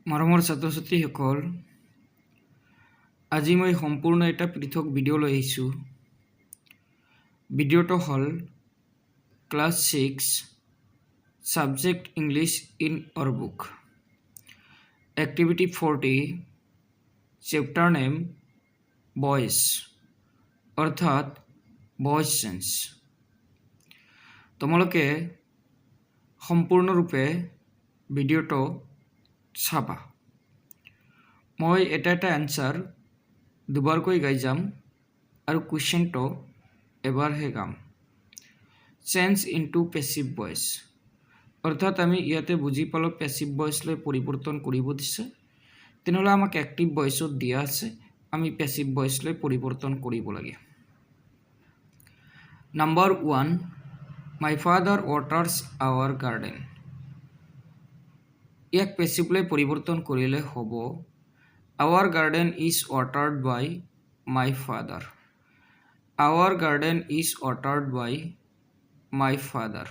মৰমৰ ছাত্ৰ ছাত্ৰীসকল, আজি মই সম্পূৰ্ণ এটা পৃথক ভিডিঅ' লৈ আহিছোঁ। ভিডিঅ'টো হ'ল class 6 subject English in our book, activity 40, chapter name voice, অৰ্থাৎ ভইচ চেঞ্জ। তোমালোকে সম্পূৰ্ণৰূপে ভিডিঅ'টো চাবা। মই এটা এনচাৰ দুবাৰকৈ গাই যাম আৰু কুৱেশ্যনটো এবাৰহে গাম। চেঞ্জ ইনটু পেছিভ ভইচ, অৰ্থাৎ আমি ইয়াতে বুজি পালোঁ পেছিভ ভইচলৈ পৰিৱৰ্তন কৰিব দিছে, তেনেহ'লে আমাক এক্টিভ ভইচত দিয়া আছে, আমি পেছিভ ভইচলৈ পৰিৱৰ্তন কৰিব লাগে। Number 1, my father waters our garden. ইয়াক পেছিভলৈ পৰিৱৰ্তন কৰিলে হ'ব our garden is watered by my father. Our garden is watered by my father.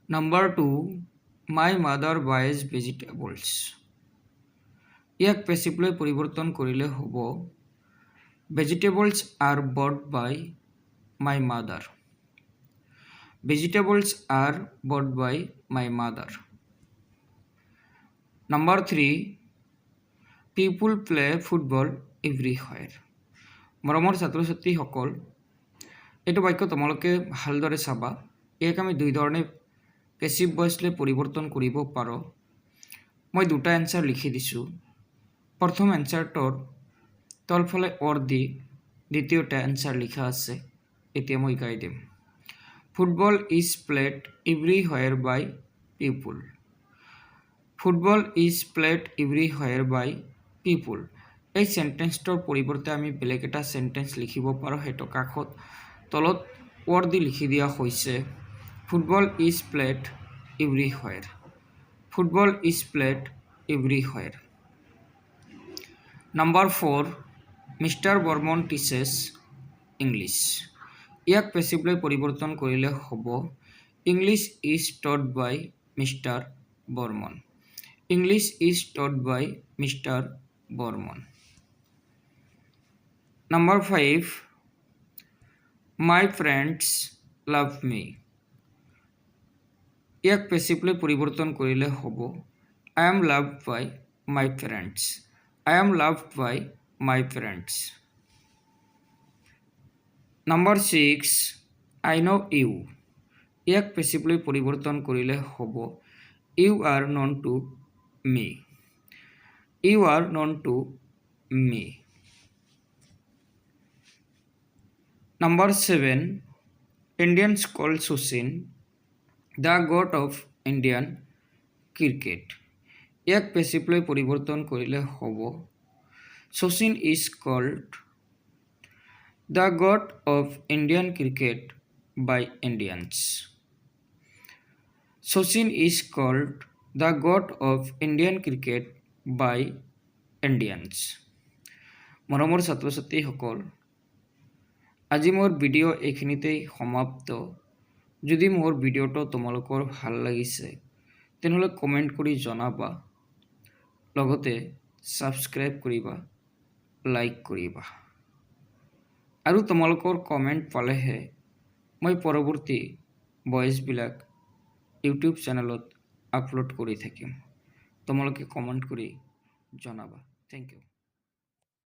Number 2, my mother buys vegetables. ইয়াক পেছিভলৈ পৰিৱৰ্তন কৰিলে হ'ব vegetables are bought by my mother. Vegetables are bought by my mother. Number 3, people play football everywhere. মৰমৰ ছাত্ৰ ছাত্ৰীসকল, এইটো বাক্য তোমালোকে ভালদৰে চাবা। ইয়াক আমি দুই ধৰণে পেছিভ ভইচলৈ পৰিৱৰ্তন কৰিব পাৰোঁ। মই দুটা এনচাৰ লিখি দিছোঁ। প্ৰথম এনচাৰটোৰ তলফালে অৰ দি দ্বিতীয়টা এনচাৰ লিখা আছে। এতিয়া মই গাই দিম। Football is played everywhere by people. Football is played everywhere by people. এই চেণ্টেন্সটোৰ পৰিৱৰ্তে আমি বেলেগ এটা চেণ্টেন্স লিখিব পাৰোঁ। সেইটো কাষত তলত ৱৰ্ড দি লিখি দিয়া হৈছে। Football is played everywhere. Football is played everywhere. Number 4, mister Barman teaches English. ইয়াক পেছিভলৈ পৰিৱৰ্তন কৰিলে হ'ব English is taught by mister Barman. English is taught by mister Barman. Number 5, my friends love me. ইয়াক পেছিভলৈ পৰিৱৰ্তন কৰিলে হ'ব I am loved by my friends. I am loved by my friends. Number 6, I know' you. ইয়াক পেছিভলৈ পৰিৱৰ্তন কৰিলে হ'ব you are known to me. You are known to me. Number 7, Indians call Sachin the god of Indian cricket. ইয়াক পেছিভলৈ পৰিৱৰ্তন কৰিলে হ'ব Sachin is called the god of Indian cricket by Indians. Sachin is called the god of Indian cricket by Indians. মৰমৰ ছাত্ৰ ছাত্ৰীসকল, আজি মোৰ ভিডিঅ' এইখিনিতেই সমাপ্ত। যদি মোৰ ভিডিঅ'টো তোমালোকৰ ভাল লাগিছে তেনেহ'লে কমেণ্ট কৰি জনাবা, লগতে ছাবস্ক্ৰাইব কৰিবা, লাইক কৰিবা। আৰু তোমালোকৰ কমেণ্ট পালেহে মই পৰৱৰ্তী ভইচবিলাক ইউটিউব চেনেলত আপলোড কৰি থাকিম। তোমালোকে কমেণ্ট কৰি জনাবা। Thank U.